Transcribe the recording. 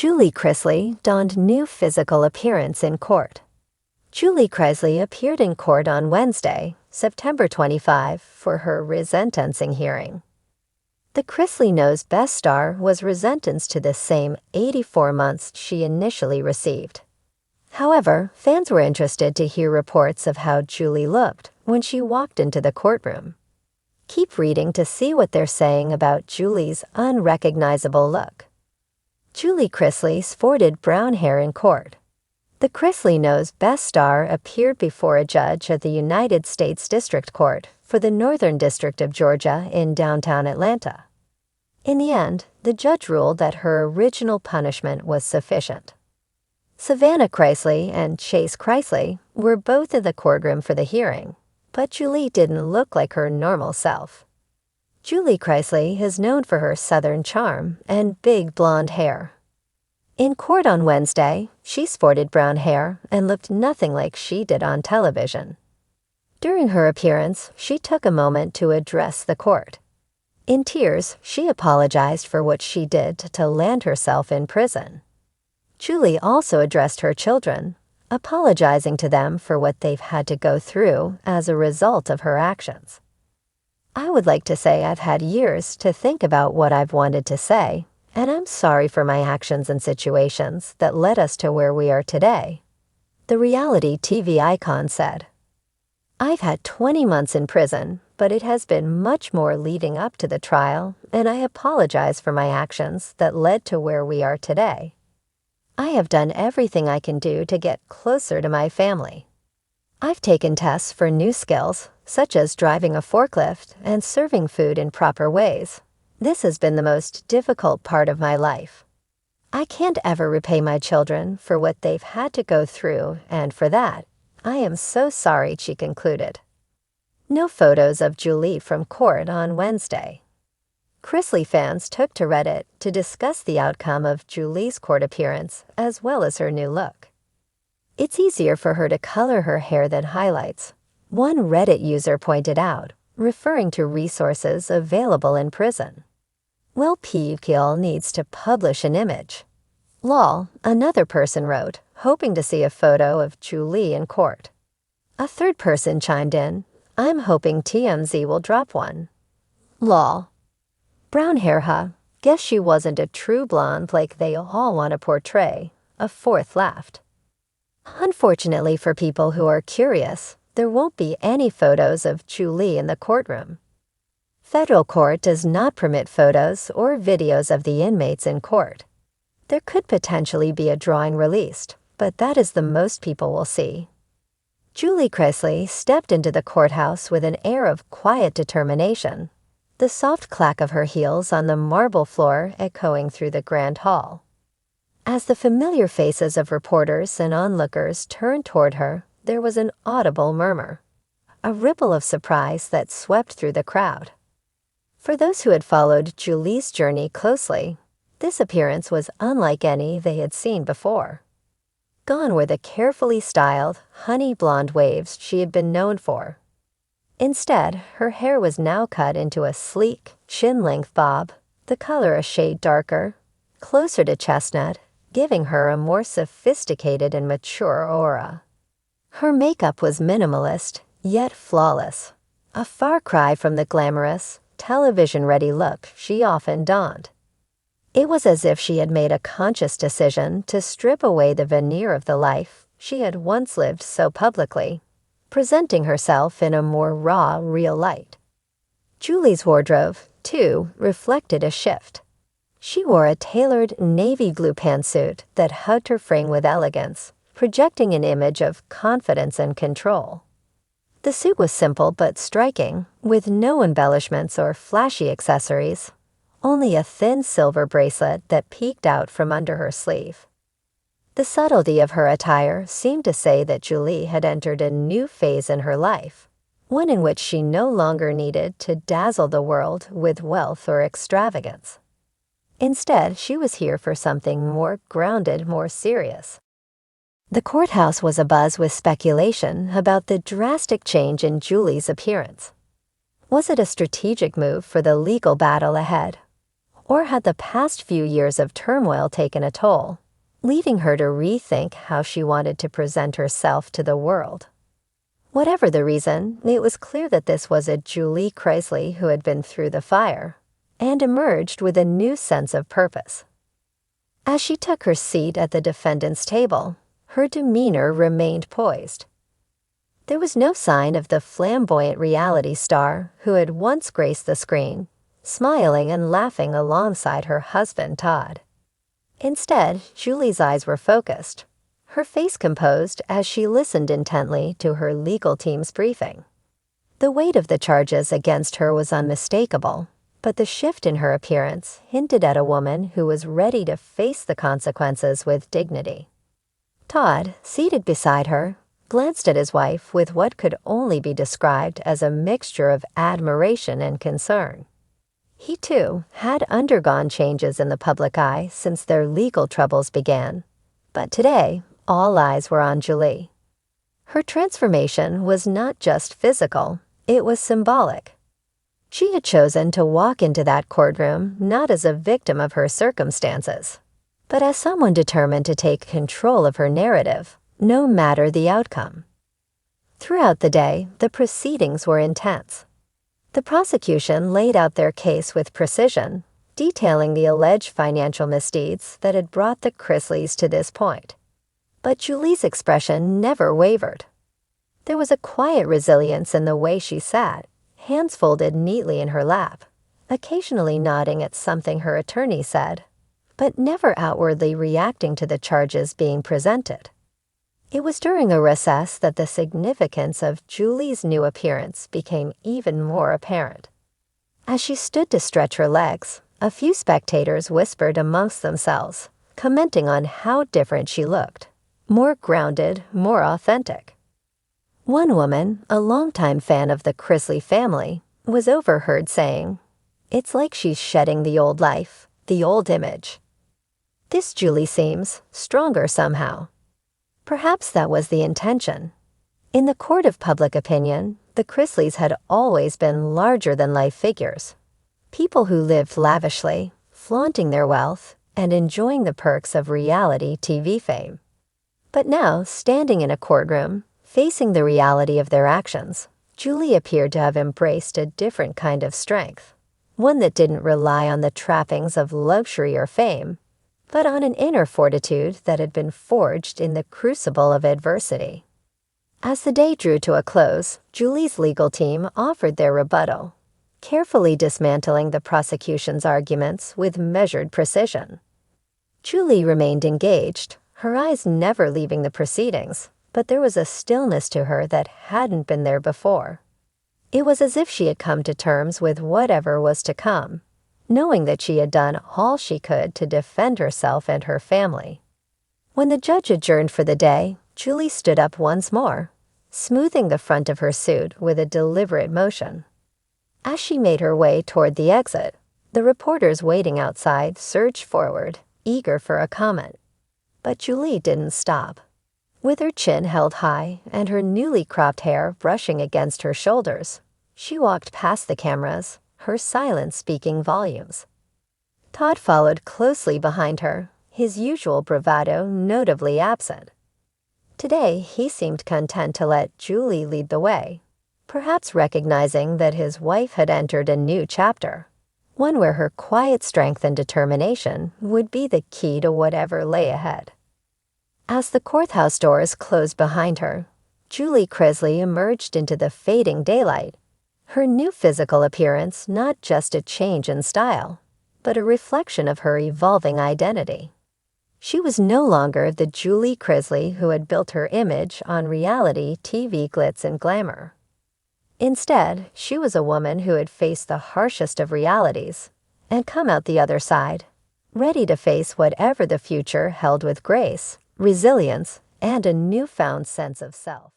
Julie Chrisley donned new physical appearance in court. Julie Chrisley appeared in court on Wednesday, September 25, for her resentencing hearing. The Chrisley Knows Best star was resentenced to the same 84 months she initially received. However, fans were interested to hear reports of how Julie looked when she walked into the courtroom. Keep reading to see what they're saying about Julie's unrecognizable look. Julie Chrisley sported brown hair in court. The Chrisley Knows Best star appeared before a judge at the United States District Court for the Northern District of Georgia in downtown Atlanta. In the end, the judge ruled that her original punishment was sufficient. Savannah Chrisley and Chase Chrisley were both in the courtroom for the hearing, but Julie didn't look like her normal self. Julie Chrisley is known for her Southern charm and big blonde hair. In court on Wednesday, she sported brown hair and looked nothing like she did on television. During her appearance, she took a moment to address the court. In tears, she apologized for what she did to land herself in prison. Julie also addressed her children, apologizing to them for what they've had to go through as a result of her actions. "I would like to say I've had years to think about what I've wanted to say, and I'm sorry for my actions and situations that led us to where we are today," the reality TV icon said. "I've had 20 months in prison, but it has been much more leading up to the trial, and I apologize for my actions that led to where we are today. I have done everything I can do to get closer to my family. I've taken tests for new skills, such as driving a forklift and serving food in proper ways. This has been the most difficult part of my life. I can't ever repay my children for what they've had to go through, and for that, I am so sorry," she concluded. No photos of Julie from court on Wednesday. Chrisley fans took to Reddit to discuss the outcome of Julie's court appearance as well as her new look. "It's easier for her to color her hair than highlights," one Reddit user pointed out, referring to resources available in prison. "Well, Kill needs to publish an image." Lol, another person wrote, hoping to see a photo of Julie in court. A third person chimed in, "I'm hoping TMZ will drop one." Lol. "Brown hair, huh? Guess she wasn't a true blonde like they all want to portray," a fourth laughed. Unfortunately for people who are curious, there won't be any photos of Julie in the courtroom. Federal court does not permit photos or videos of the inmates in court. There could potentially be a drawing released, but that is the most people will see. Julie Chrisley stepped into the courthouse with an air of quiet determination, the soft clack of her heels on the marble floor echoing through the grand hall. As the familiar faces of reporters and onlookers turned toward her, there was an audible murmur, a ripple of surprise that swept through the crowd. For those who had followed Julie's journey closely, this appearance was unlike any they had seen before. Gone were the carefully styled, honey blonde waves she had been known for. Instead, her hair was now cut into a sleek, chin-length bob, the color a shade darker, closer to chestnut, giving her a more sophisticated and mature aura. Her makeup was minimalist, yet flawless, a far cry from the glamorous, television-ready look she often donned. It was as if she had made a conscious decision to strip away the veneer of the life she had once lived so publicly, presenting herself in a more raw, real light. Julie's wardrobe, too, reflected a shift. She wore a tailored navy blue pantsuit that hugged her frame with elegance, projecting an image of confidence and control. The suit was simple but striking, with no embellishments or flashy accessories, only a thin silver bracelet that peeked out from under her sleeve. The subtlety of her attire seemed to say that Julie had entered a new phase in her life, one in which she no longer needed to dazzle the world with wealth or extravagance. Instead, she was here for something more grounded, more serious. The courthouse was abuzz with speculation about the drastic change in Julie's appearance. Was it a strategic move for the legal battle ahead? Or had the past few years of turmoil taken a toll, leaving her to rethink how she wanted to present herself to the world? Whatever the reason, it was clear that this was a Julie Chrisley who had been through the fire and emerged with a new sense of purpose. As she took her seat at the defendant's table, her demeanor remained poised. There was no sign of the flamboyant reality star who had once graced the screen, smiling and laughing alongside her husband, Todd. Instead, Julie's eyes were focused, her face composed as she listened intently to her legal team's briefing. The weight of the charges against her was unmistakable, but the shift in her appearance hinted at a woman who was ready to face the consequences with dignity. Todd, seated beside her, glanced at his wife with what could only be described as a mixture of admiration and concern. He, too, had undergone changes in the public eye since their legal troubles began, but today, all eyes were on Julie. Her transformation was not just physical, it was symbolic. She had chosen to walk into that courtroom not as a victim of her circumstances, but as someone determined to take control of her narrative, no matter the outcome. Throughout the day, the proceedings were intense. The prosecution laid out their case with precision, detailing the alleged financial misdeeds that had brought the Chrisleys to this point. But Julie's expression never wavered. There was a quiet resilience in the way she sat, hands folded neatly in her lap, occasionally nodding at something her attorney said, but never outwardly reacting to the charges being presented. It was during a recess that the significance of Julie's new appearance became even more apparent. As she stood to stretch her legs, a few spectators whispered amongst themselves, commenting on how different she looked. More grounded, more authentic. One woman, a longtime fan of the Chrisley family, was overheard saying, "It's like she's shedding the old life, the old image." This Julie seems stronger somehow. Perhaps that was the intention. In the court of public opinion, the Chrisleys had always been larger-than-life figures. People who lived lavishly, flaunting their wealth, and enjoying the perks of reality TV fame. But now, standing in a courtroom, facing the reality of their actions, Julie appeared to have embraced a different kind of strength, one that didn't rely on the trappings of luxury or fame, but on an inner fortitude that had been forged in the crucible of adversity. As the day drew to a close, Julie's legal team offered their rebuttal, carefully dismantling the prosecution's arguments with measured precision. Julie remained engaged, her eyes never leaving the proceedings, but there was a stillness to her that hadn't been there before. It was as if she had come to terms with whatever was to come, knowing that she had done all she could to defend herself and her family. When the judge adjourned for the day, Julie stood up once more, smoothing the front of her suit with a deliberate motion. As she made her way toward the exit, the reporters waiting outside surged forward, eager for a comment. But Julie didn't stop. With her chin held high and her newly cropped hair brushing against her shoulders, she walked past the cameras, her silence speaking volumes. Todd followed closely behind her, his usual bravado notably absent. Today, he seemed content to let Julie lead the way, perhaps recognizing that his wife had entered a new chapter, one where her quiet strength and determination would be the key to whatever lay ahead. As the courthouse doors closed behind her, Julie Chrisley emerged into the fading daylight, her new physical appearance not just a change in style, but a reflection of her evolving identity. She was no longer the Julie Chrisley who had built her image on reality TV glitz and glamour. Instead, she was a woman who had faced the harshest of realities and come out the other side, ready to face whatever the future held with grace, resilience, and a newfound sense of self.